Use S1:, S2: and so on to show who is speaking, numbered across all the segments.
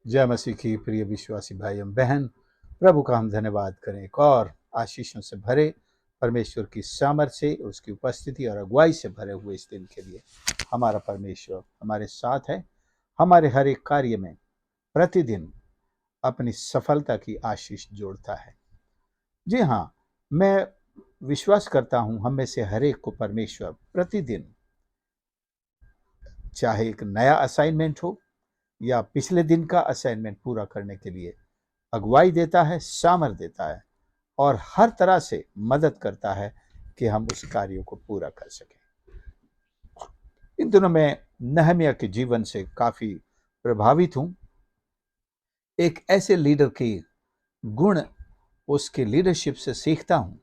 S1: जय मसीह की प्रिय विश्वासी भाई एवं बहन, प्रभु का हम धन्यवाद करें। एक और आशीषों से भरे परमेश्वर की सामर्थ से, उसकी उपस्थिति और अगुवाई से भरे हुए इस दिन के लिए हमारा परमेश्वर हमारे साथ है। हमारे हर एक कार्य में प्रतिदिन अपनी सफलता की आशीष जोड़ता है। जी हाँ, मैं विश्वास करता हूँ हम में से हर एक को परमेश्वर प्रतिदिन, चाहे एक नया असाइनमेंट हो या पिछले दिन का असाइनमेंट पूरा करने के लिए अगुवाई देता है, सामर्थ देता है और हर तरह से मदद करता है कि हम उस कार्यों को पूरा कर सकें। इन दिनों में नहमिया के जीवन से काफी प्रभावित हूं। एक ऐसे लीडर की गुण, उसके लीडरशिप से सीखता हूं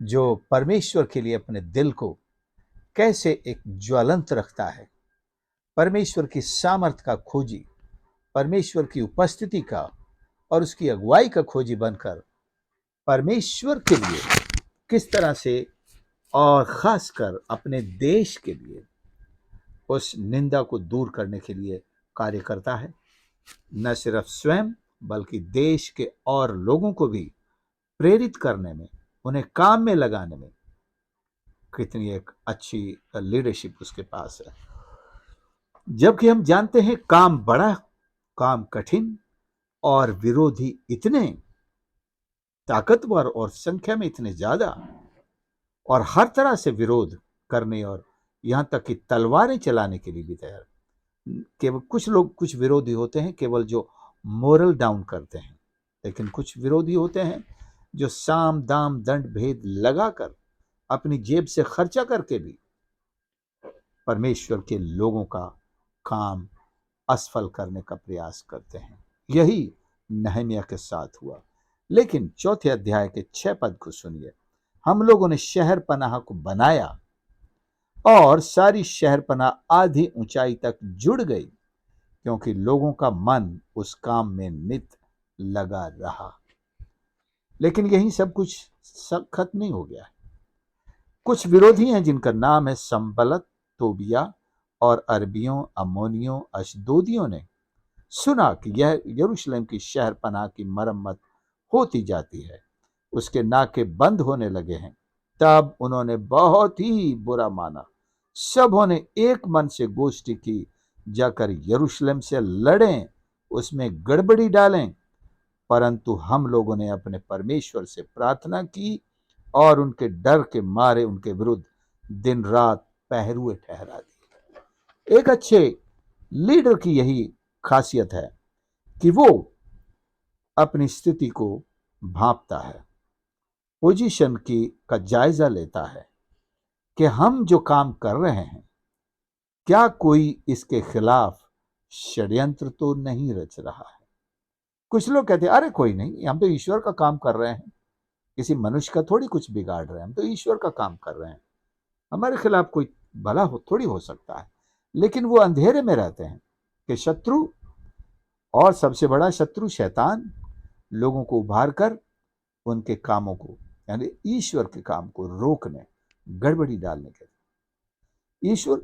S1: जो परमेश्वर के लिए अपने दिल को कैसे एक ज्वलंत रखता है, परमेश्वर की सामर्थ का खोजी, परमेश्वर की उपस्थिति का और उसकी अगुवाई का खोजी बनकर परमेश्वर के लिए किस तरह से और खासकर अपने देश के लिए उस निंदा को दूर करने के लिए कार्य करता है। न सिर्फ स्वयं बल्कि देश के और लोगों को भी प्रेरित करने में, उन्हें काम में लगाने में कितनी एक अच्छी लीडरशिप उसके पास है। जबकि हम जानते हैं काम बड़ा, काम कठिन और विरोधी इतने ताकतवर और संख्या में इतने ज्यादा और हर तरह से विरोध करने और यहां तक कि तलवारें चलाने के लिए भी तैयार। केवल कुछ लोग, कुछ विरोधी होते हैं केवल जो मोरल डाउन करते हैं, लेकिन कुछ विरोधी होते हैं जो साम दाम दंड भेद लगाकर अपनी जेब से खर्चा करके भी परमेश्वर के लोगों का काम असफल करने का प्रयास करते हैं। यही नहमिया के साथ हुआ। लेकिन चौथे अध्याय के 6 पद को सुनिए। हम लोगों ने शहर पनाह को बनाया और सारी शहर पनाह आधी ऊंचाई तक जुड़ गई, क्योंकि लोगों का मन उस काम में नित लगा रहा। लेकिन यही सब कुछ खत्म नहीं हो गया। कुछ विरोधी हैं जिनका नाम है संबलत, तोबिया और अरबियों, अम्मोनियों, अशदोदियों ने सुना कि यह यरूशलेम की शहर पनाह की मरम्मत होती जाती है, उसके नाके बंद होने लगे हैं। तब उन्होंने बहुत ही बुरा माना। सबों ने एक मन से गोष्ठी की, जाकर यरूशलेम से लड़ें, उसमें गड़बड़ी डालें। परंतु हम लोगों ने अपने परमेश्वर से प्रार्थना की और उनके डर के मारे उनके विरुद्ध दिन रात पहरुए ठहरा दिए। एक अच्छे लीडर की यही खासियत है कि वो अपनी स्थिति को भांपता है, पोजीशन की का जायजा लेता है कि हम जो काम कर रहे हैं, क्या कोई इसके खिलाफ षड्यंत्र तो नहीं रच रहा है। कुछ लोग कहते हैं अरे कोई नहीं, हम तो ईश्वर का काम कर रहे हैं, किसी मनुष्य का थोड़ी कुछ बिगाड़ रहे हैं, हम तो ईश्वर का काम कर रहे हैं, हमारे खिलाफ कोई भला हो थोड़ी हो सकता है। लेकिन वो अंधेरे में रहते हैं कि शत्रु, और सबसे बड़ा शत्रु शैतान, लोगों को उभार कर उनके कामों को, यानी ईश्वर के काम को रोकने, गड़बड़ी डालने के। ईश्वर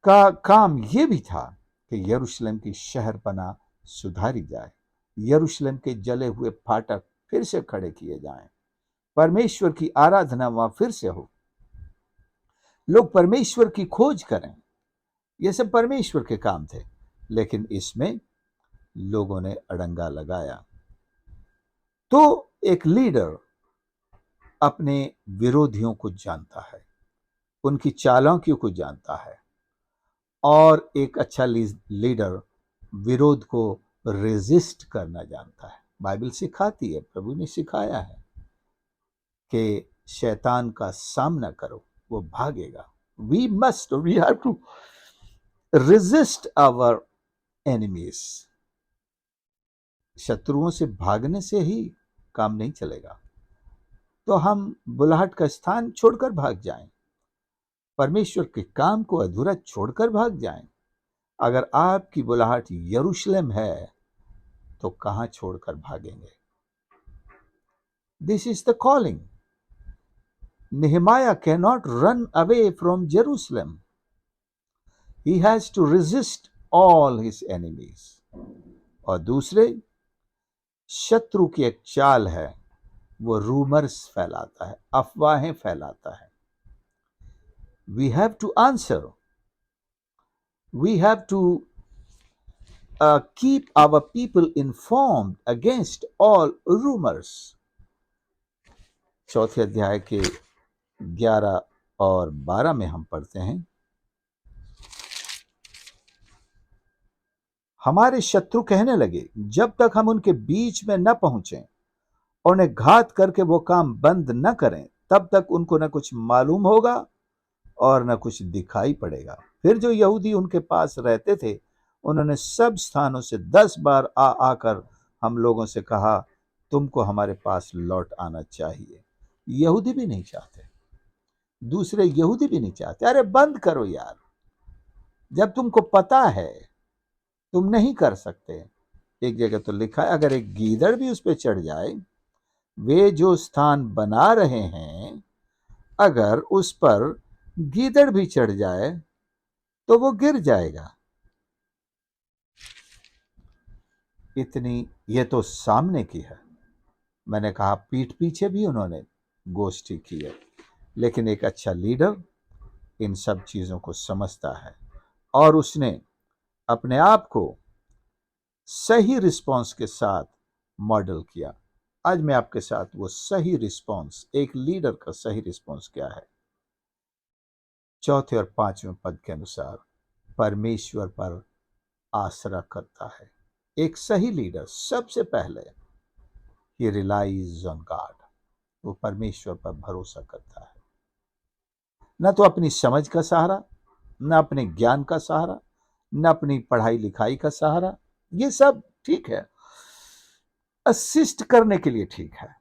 S1: का काम यह भी था कि यरूशलेम की शहर पनाह सुधारी जाए, यरूशलेम के जले हुए फाटक फिर से खड़े किए जाएं, परमेश्वर की आराधना वहां फिर से हो, लोग परमेश्वर की खोज करें। ये सब परमेश्वर के काम थे, लेकिन इसमें लोगों ने अड़ंगा लगाया। तो एक लीडर अपने विरोधियों को जानता है, उनकी चालाकियों को जानता है, और एक अच्छा लीडर विरोध को रेजिस्ट करना जानता है। बाइबल सिखाती है, प्रभु ने सिखाया है कि शैतान का सामना करो, वो भागेगा। We have to resist our enemies. शत्रुओं से भागने से ही काम नहीं चलेगा, तो हम बुलाहट का स्थान छोड़कर भाग जाएं, परमेश्वर के काम को अधूरा छोड़कर भाग जाएं। अगर आपकी बुलाहट यरूशलेम है तो कहां छोड़कर भागेंगे। This is the calling. Nehemiah cannot run away from Jerusalem. He has to resist all his enemies. और दूसरे, शत्रु की एक चाल है, वो रूमर्स फैलाता है, अफवाहें फैलाता है। We have to answer, we have to keep our people informed against all rumors। चौथे अध्याय के 11 और 12 में हम पढ़ते हैं, हमारे शत्रु कहने लगे, जब तक हम उनके बीच में न पहुंचे और उन्हें घात करके वो काम बंद न करें, तब तक उनको न कुछ मालूम होगा और न कुछ दिखाई पड़ेगा। फिर जो यहूदी उनके पास रहते थे, उन्होंने सब स्थानों से 10 बार आकर हम लोगों से कहा, तुमको हमारे पास लौट आना चाहिए। यहूदी भी नहीं चाहते, दूसरे यहूदी भी नहीं चाहते। अरे बंद करो यार, जब तुमको पता है तुम नहीं कर सकते। एक जगह तो लिखा है, अगर एक गीदड़ भी उस पर चढ़ जाए, वे जो स्थान बना रहे हैं, अगर उस पर गीदड़ भी चढ़ जाए तो वो गिर जाएगा। इतनी, ये तो सामने की है। मैंने कहा पीठ पीछे भी उन्होंने गोष्ठी की है, लेकिन एक अच्छा लीडर इन सब चीजों को समझता है और उसने अपने आप को सही रिस्पॉन्स के साथ मॉडल किया। आज मैं आपके साथ वो सही रिस्पॉन्स, एक लीडर का सही रिस्पॉन्स क्या है। चौथे और 5वें पद के अनुसार परमेश्वर पर आसरा करता है। एक सही लीडर सबसे पहले ही रिलाइज ऑन गॉड, वो परमेश्वर पर भरोसा करता है। न तो अपनी समझ का सहारा, न अपने ज्ञान का सहारा, न अपनी पढ़ाई लिखाई का सहारा। ये सब ठीक है, असिस्ट करने के लिए ठीक है।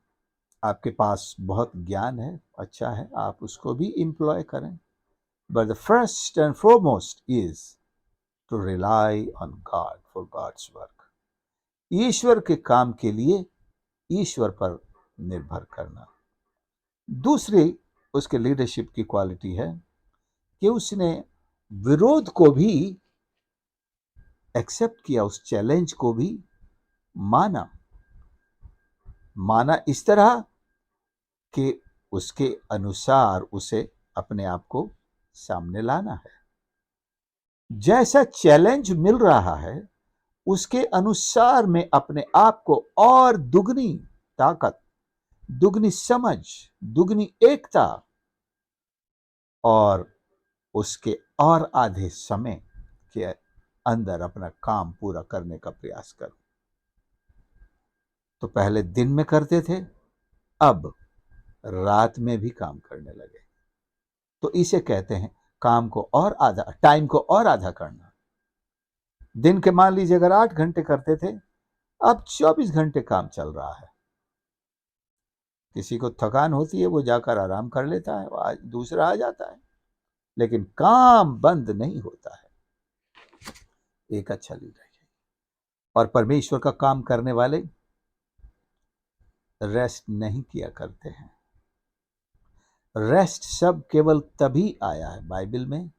S1: आपके पास बहुत ज्ञान है, अच्छा है, आप उसको भी इंप्लॉय करें। But the first and foremost is to rely on God for God's work. ईश्वर के काम के लिए ईश्वर पर निर्भर करना। दूसरी उसके लीडरशिप की क्वालिटी है कि उसने विरोध को भी एक्सेप्ट किया, उस चैलेंज को भी माना इस तरह कि उसके अनुसार उसे अपने आप को सामने लाना है। जैसा चैलेंज मिल रहा है, उसके अनुसार में अपने आप को और दुगनी ताकत, दुगनी समझ, दुगनी एकता और उसके और आधे समय के अंदर अपना काम पूरा करने का प्रयास करो। तो पहले दिन में करते थे, अब रात में भी काम करने लगे। तो इसे कहते हैं काम को और आधा, टाइम को और आधा करना। दिन के मान लीजिए अगर 8 घंटे करते थे, अब 24 घंटे काम चल रहा है। किसी को थकान होती है, वो जाकर आराम कर लेता है, आज दूसरा आ जाता है, लेकिन काम बंद नहीं होता है। एक अच्छा लीडर है। और परमेश्वर का काम करने वाले रेस्ट नहीं किया करते हैं। रेस्ट सब केवल तभी आया है बाइबल में,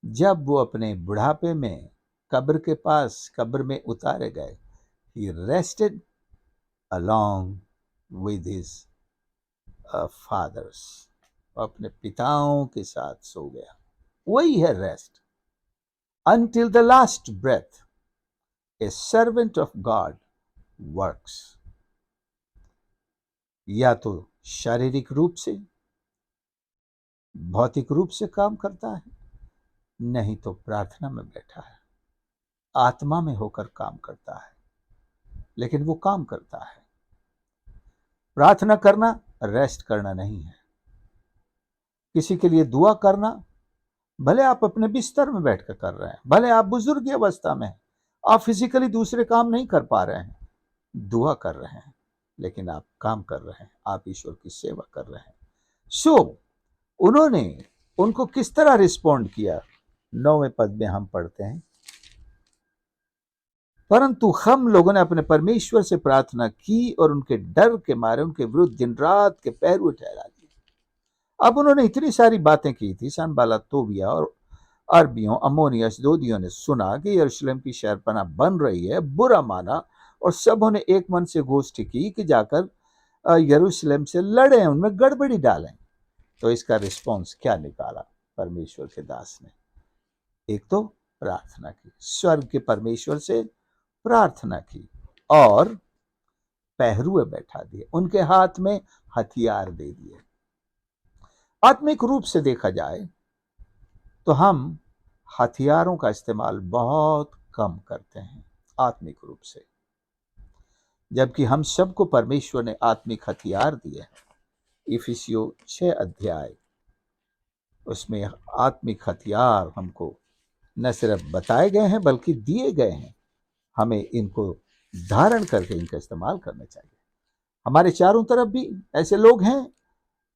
S1: जब वो अपने बुढ़ापे में कब्र के पास, कब्र में उतारे गए। He rested along with his fathers, अपने पिताओं के साथ सो गया। वही है rest. Until the last breath, a servant of God works। या तो शारीरिक रूप से, भौतिक रूप से काम करता है, नहीं तो प्रार्थना में बैठा है, आत्मा में होकर काम करता है, लेकिन वो काम करता है। प्रार्थना करना रेस्ट करना नहीं है। किसी के लिए दुआ करना, भले आप अपने बिस्तर में बैठकर कर रहे हैं, भले आप बुजुर्ग की अवस्था में, आप फिजिकली दूसरे काम नहीं कर पा रहे हैं, दुआ कर रहे हैं, लेकिन आप काम कर रहे हैं, आप ईश्वर की सेवा कर रहे हैं। सो उन्होंने उनको किस तरह रिस्पॉन्ड किया, 9वें पद में हम पढ़ते हैं, परंतु हम लोगों ने अपने परमेश्वर से प्रार्थना की और उनके डर के मारे उनके विरुद्ध दिन रात के पहरुए ठहरा दिए। अब उन्होंने इतनी सारी बातें की थी, सनबालात, तोबिया, और अरबियों, अम्मोनियों, अश्दोदियों ने सुना कि यरूशलेम की शहरपनाह बन रही है, बुरा माना और सबों ने एक मन से गोष्ठी की कि जाकर यरूशलेम से लड़ें, उनमें गड़बड़ी डालें। तो इसका रिस्पॉन्स क्या निकाला परमेश्वर के दास ने? एक तो प्रार्थना की, स्वर्ग के परमेश्वर से प्रार्थना की और पहरुए बैठा दिए, उनके हाथ में हथियार दे दिए। आत्मिक रूप से देखा जाए तो हम हथियारों का इस्तेमाल बहुत कम करते हैं आत्मिक रूप से, जबकि हम सबको परमेश्वर ने आत्मिक हथियार दिए हैं। इफिसियों 6 अध्याय, उसमें आत्मिक हथियार हमको न सिर्फ बताए गए हैं बल्कि दिए गए हैं। हमें इनको धारण करके इनका इस्तेमाल करना चाहिए। हमारे चारों तरफ भी ऐसे लोग हैं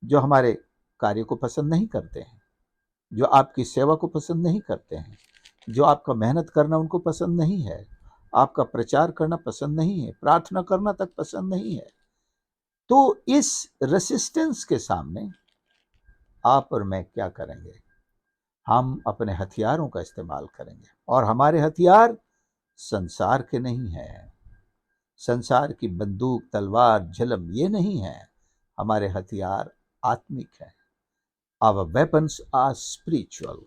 S1: जो हमारे कार्य को पसंद नहीं करते हैं, जो आपकी सेवा को पसंद नहीं करते हैं, जो आपका मेहनत करना उनको पसंद नहीं है, आपका प्रचार करना पसंद नहीं है, प्रार्थना करना तक पसंद नहीं है। तो इस रेसिस्टेंस के सामने आप और मैं क्या करेंगे? हम अपने हथियारों का इस्तेमाल करेंगे और हमारे हथियार संसार के नहीं हैं। संसार की बंदूक, तलवार, झलम ये नहीं है। हमारे हथियार आत्मिक हैं। Our weapons are spiritual.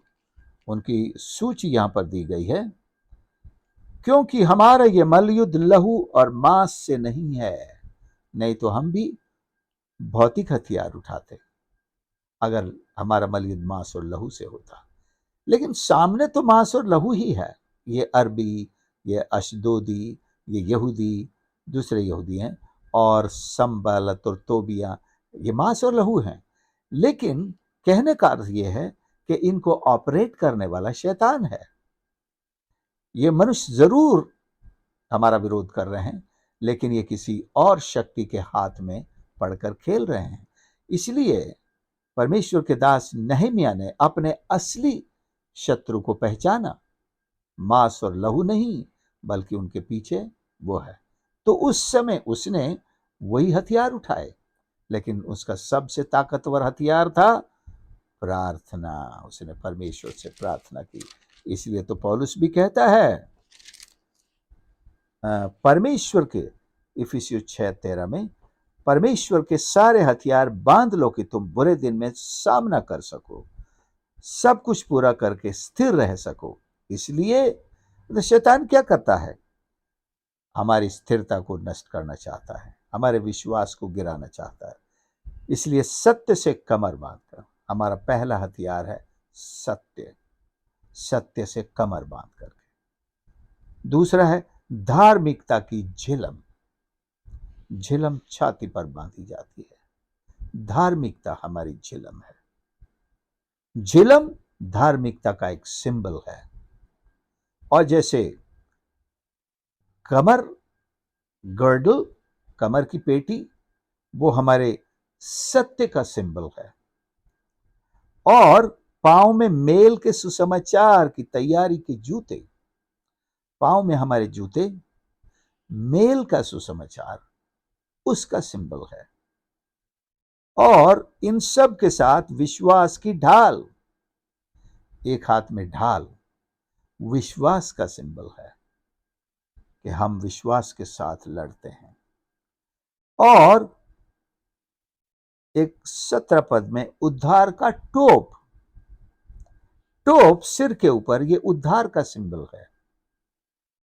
S1: उनकी सूची यहां पर दी गई है, क्योंकि हमारा ये मलयुद्ध लहू और मांस से नहीं है। नहीं तो हम भी भौतिक हथियार उठाते अगर हमारा मलयुद्ध मांस और लहू से होता। लेकिन सामने तो मांस और लहू ही है। ये अरबी, ये अशदोदी, ये यहूदी, दूसरे यहूदी हैं, और संबलत और तोबिया, ये मांस और लहू हैं। लेकिन कहने का अर्थ ये है कि इनको ऑपरेट करने वाला शैतान है। ये मनुष्य जरूर हमारा विरोध कर रहे हैं, लेकिन ये किसी और शक्ति के हाथ में पड़कर खेल रहे हैं। इसलिए परमेश्वर के दास नहम्याह ने अपने असली शत्रु को पहचाना। मांस और लहू नहीं, बल्कि उनके पीछे वो है। तो उस समय उसने वही हथियार उठाए, लेकिन उसका सबसे ताकतवर हथियार था प्रार्थना। उसने परमेश्वर से प्रार्थना की। इसलिए तो पौलुस भी कहता है परमेश्वर के, इफिसियों 6:13 में, परमेश्वर के सारे हथियार बांध लो कि तुम बुरे दिन में सामना कर सको, सब कुछ पूरा करके स्थिर रह सको। इसलिए तो शैतान क्या करता है? हमारी स्थिरता को नष्ट करना चाहता है, हमारे विश्वास को गिराना चाहता है। इसलिए सत्य से कमर बांधकर, हमारा पहला हथियार है सत्य। सत्य से कमर बांध करके। दूसरा है धार्मिकता की झिलम। झिलम छाती पर बांधी जाती है। धार्मिकता हमारी झिलम है। झिलम धार्मिकता का एक सिंबल है। और जैसे कमर, गर्डल, कमर की पेटी, वो हमारे सत्य का सिंबल है। और पांव में मेल के सुसमाचार की तैयारी के जूते, पांव में हमारे जूते मेल का सुसमाचार, उसका सिंबल है। और इन सब के साथ विश्वास की ढाल, एक हाथ में ढाल विश्वास का सिंबल है कि हम विश्वास के साथ लड़ते हैं। और एक 17 पद में उद्धार का टोप, टोप सिर के ऊपर, ये उद्धार का सिंबल है।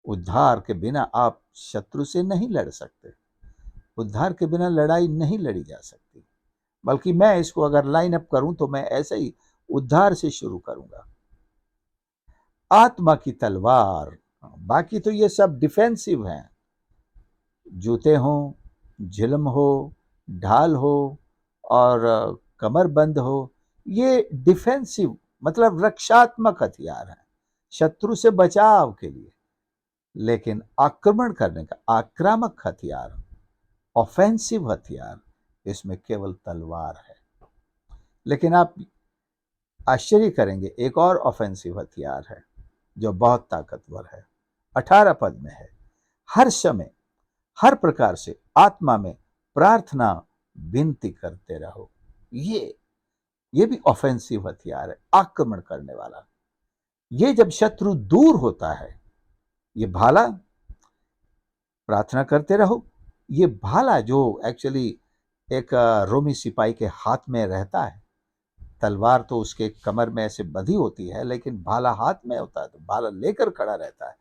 S1: उद्धार के बिना आप शत्रु से नहीं लड़ सकते। उद्धार के बिना लड़ाई नहीं लड़ी जा सकती। बल्कि मैं इसको अगर लाइन अप करूं तो मैं ऐसे ही उद्धार से शुरू करूंगा। आत्मा की तलवार, बाकी तो ये सब डिफेंसिव हैं। जूते हो, झिलम हो, ढाल हो और कमरबंद हो, ये डिफेंसिव मतलब रक्षात्मक हथियार है, शत्रु से बचाव के लिए। लेकिन आक्रमण करने का आक्रामक हथियार, ऑफेंसिव हथियार, इसमें केवल तलवार है। लेकिन आप आश्चर्य करेंगे, एक और ऑफेंसिव हथियार है जो बहुत ताकतवर है। 18 पद में है, हर समय हर प्रकार से आत्मा में प्रार्थना विनती करते रहो। ये भी ऑफेंसिव हथियार है, आक्रमण करने वाला। ये जब शत्रु दूर होता है, ये भाला, प्रार्थना करते रहो, ये भाला जो एक्चुअली एक रोमी सिपाही के हाथ में रहता है, तलवार तो उसके कमर में ऐसे बंधी होती है, लेकिन भाला हाथ में होता है, तो भाला लेकर खड़ा रहता है।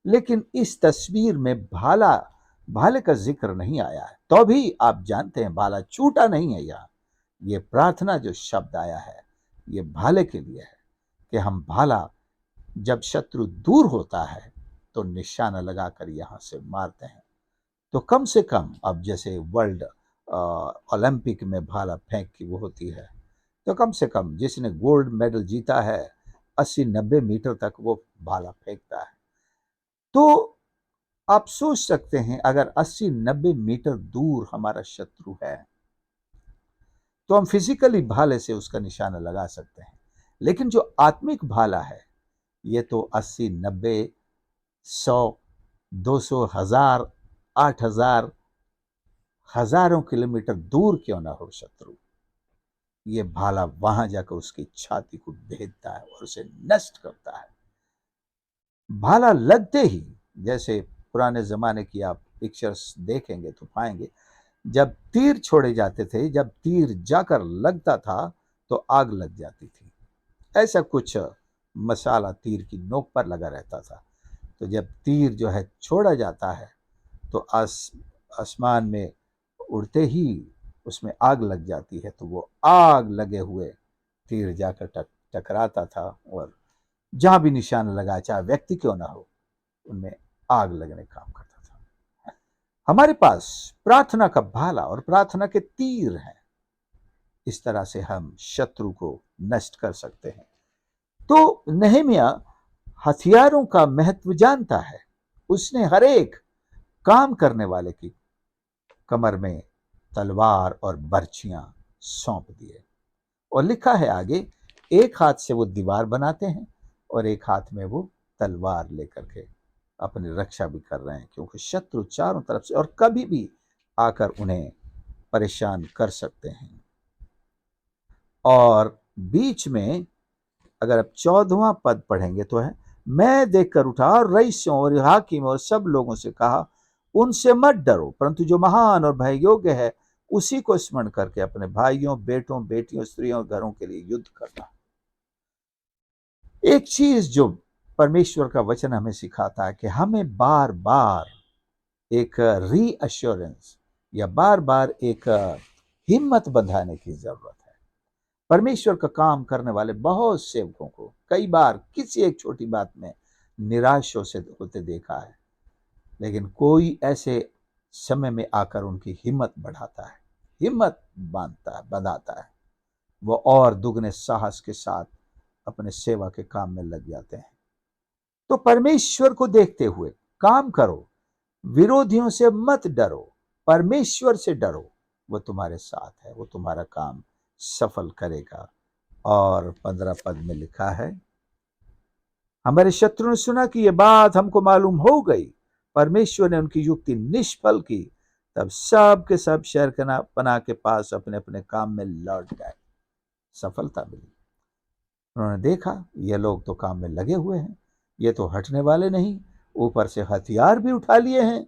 S1: लेकिन इस तस्वीर में भाले का जिक्र नहीं आया है, तो भी आप जानते हैं भाला छूटा नहीं है। यहाँ ये प्रार्थना जो शब्द आया है, ये भाले के लिए है कि हम भाला जब शत्रु दूर होता है तो निशाना लगाकर यहां से मारते हैं। तो कम से कम अब जैसे वर्ल्ड ओलंपिक में भाला फेंक की वो होती है, तो कम से कम जिसने गोल्ड मेडल जीता है 80-90 मीटर तक वो भाला फेंकता है। तो आप सोच सकते हैं अगर 80-90 मीटर दूर हमारा शत्रु है तो हम फिजिकली भाले से उसका निशाना लगा सकते हैं, लेकिन जो आत्मिक भाला है ये तो 80-90, 100, 200, 1000, 8000, हजारों किलोमीटर दूर क्यों ना हो शत्रु, ये भाला वहां जाकर उसकी छाती को भेदता है और उसे नष्ट करता है। भाला लगते ही, जैसे पुराने जमाने की आप पिक्चर्स देखेंगे तो पाएंगे, जब तीर छोड़े जाते थे, जब तीर जाकर लगता था तो आग लग जाती थी। ऐसा कुछ मसाला तीर की नोक पर लगा रहता था। तो जब तीर जो है छोड़ा जाता है तो आसमान में उड़ते ही उसमें आग लग जाती है, तो वो आग लगे हुए तीर जाकर टकराता था और जहां भी निशान लगा, चाहे व्यक्ति क्यों ना हो, उनमें आग लगने काम करता था। हमारे पास प्रार्थना का भाला और प्रार्थना के तीर हैं, इस तरह से हम शत्रु को नष्ट कर सकते हैं। तो नहम्याह हथियारों का महत्व जानता है, उसने हर एक काम करने वाले की कमर में तलवार और बर्छियां सौंप दिए और लिखा है आगे, एक हाथ से वो दीवार बनाते हैं और एक हाथ में वो तलवार लेकर के अपनी रक्षा भी कर रहे हैं, क्योंकि शत्रु चारों तरफ से और कभी भी आकर उन्हें परेशान कर सकते हैं। और बीच में अगर आप 14वां पद पढ़ेंगे तो है, मैं देखकर उठा और रईसों और हाकिम और सब लोगों से कहा, उनसे मत डरो, परंतु जो महान और भय योग्य है उसी को स्मरण करके अपने भाइयों, बेटों, बेटियों, स्त्रियों और घरों के लिए युद्ध करना। एक चीज जो परमेश्वर का वचन हमें सिखाता है कि हमें बार बार एक रीअश्योरेंस या बार बार एक हिम्मत बंधाने की जरूरत है। परमेश्वर का काम करने वाले बहुत सेवकों को कई बार किसी एक छोटी बात में निराश होते देखा है, लेकिन कोई ऐसे समय में आकर उनकी हिम्मत बढ़ाता है, हिम्मत बंधाता है, वो और दुगने साहस के साथ अपने सेवा के काम में लग जाते हैं। तो परमेश्वर को देखते हुए काम करो, विरोधियों से मत डरो, परमेश्वर से डरो, वो तुम्हारे साथ है, वो तुम्हारा काम सफल करेगा। और 15 पद में लिखा है, हमारे शत्रु ने सुना कि यह बात हमको मालूम हो गई, परमेश्वर ने उनकी युक्ति निष्फल की, तब सब के सब शहरपनाह के पास अपने अपने काम में लौट गए। सफलता मिली। उन्होंने देखा ये लोग तो काम में लगे हुए हैं, ये तो हटने वाले नहीं, ऊपर से हथियार भी उठा लिए हैं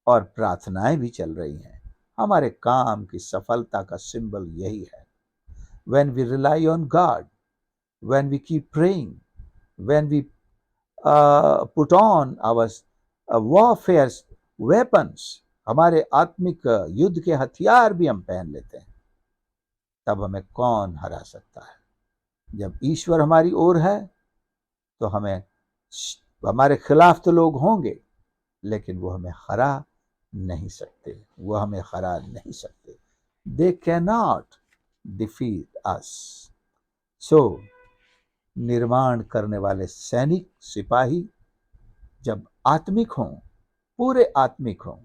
S1: और प्रार्थनाएं भी चल रही हैं। हमारे काम की सफलता का सिंबल यही है। When we rely on God, when we keep praying, when we put on our warfare weapons, हमारे आत्मिक युद्ध के हथियार भी हम पहन लेते हैं, तब हमें कौन हरा सकता है। जब ईश्वर हमारी ओर है तो हमारे खिलाफ तो लोग होंगे, लेकिन वो हमें हरा नहीं सकते, वो हमें हरा नहीं सकते। दे कैन नॉट डिफीट अस। सो निर्माण करने वाले सैनिक, सिपाही जब आत्मिक हों, पूरे आत्मिक हों,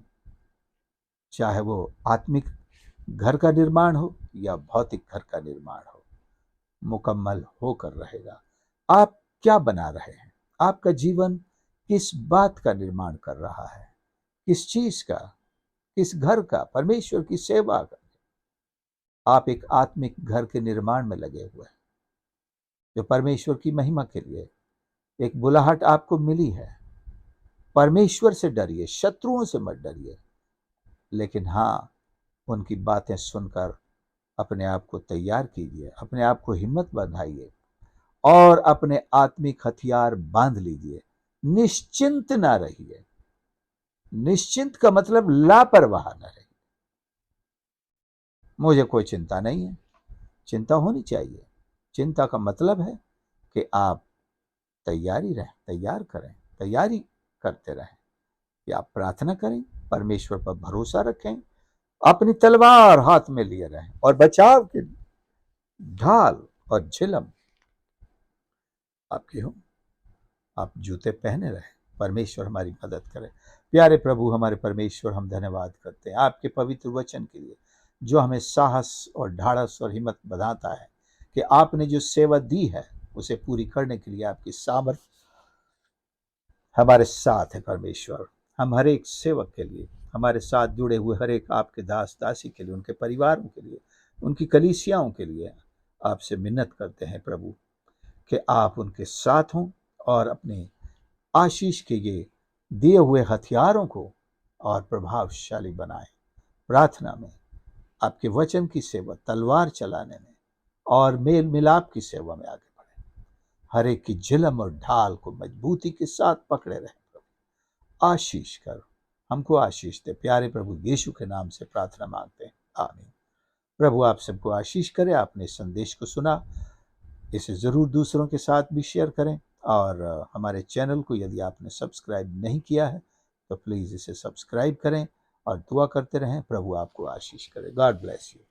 S1: चाहे वो आत्मिक घर का निर्माण हो या भौतिक घर का निर्माण हो, मुकम्मल होकर रहेगा। आप क्या बना रहे हैं? आपका जीवन किस बात का निर्माण कर रहा है? किस चीज का? किस घर का? परमेश्वर की सेवा का। आप एक आत्मिक घर के निर्माण में लगे हुए हैं जो परमेश्वर की महिमा के लिए, एक बुलाहट आपको मिली है। परमेश्वर से डरिए, शत्रुओं से मत डरिए, लेकिन हाँ, उनकी बातें सुनकर अपने आप को तैयार कीजिए, अपने आप को हिम्मत बंधाइए और अपने आत्मिक हथियार बांध लीजिए। निश्चिंत ना रहिए। निश्चिंत का मतलब लापरवाह न रहिए। मुझे कोई चिंता नहीं है। चिंता होनी चाहिए। चिंता का मतलब है कि आप तैयार करें, तैयारी करते रहें, कि आप प्रार्थना करें, परमेश्वर पर भरोसा रखें, अपनी तलवार हाथ में लिए रहें और बचाव के ढाल और झिलम आपकी हो। आप जूते पहने रहें। परमेश्वर हमारी मदद करे। प्यारे प्रभु, हमारे परमेश्वर, हम धन्यवाद करते हैं आपके पवित्र वचन के लिए, जो हमें साहस और ढाढ़स और हिम्मत बढ़ाता है कि आपने जो सेवा दी है उसे पूरी करने के लिए आपकी सामर्थ हमारे साथ है। परमेश्वर, हम हर एक सेवक के लिए, हमारे साथ जुड़े हुए हर एक आपके दास दासी के लिए, उनके परिवारों के लिए, उनकी कलीसियाओं के लिए आपसे मिन्नत करते हैं प्रभु, कि आप उनके साथ हों और अपने आशीष के ये दिए हुए हथियारों को और प्रभावशाली बनाएं। प्रार्थना में, आपके वचन की सेवा, तलवार चलाने में और मेल मिलाप की सेवा में आगे बढ़े। हर एक की झिलम और ढाल को मजबूती के साथ पकड़े रहे। प्रभु आशीष कर, हमको आशीष दे। प्यारे प्रभु यीशु के नाम से प्रार्थना मांगते हैं, आमीन। प्रभु आप सबको आशीष करे। आपने संदेश को सुना, इसे ज़रूर दूसरों के साथ भी शेयर करें और हमारे चैनल को यदि आपने सब्सक्राइब नहीं किया है तो प्लीज़ इसे सब्सक्राइब करें और दुआ करते रहें। प्रभु आपको आशीष करे। God bless you.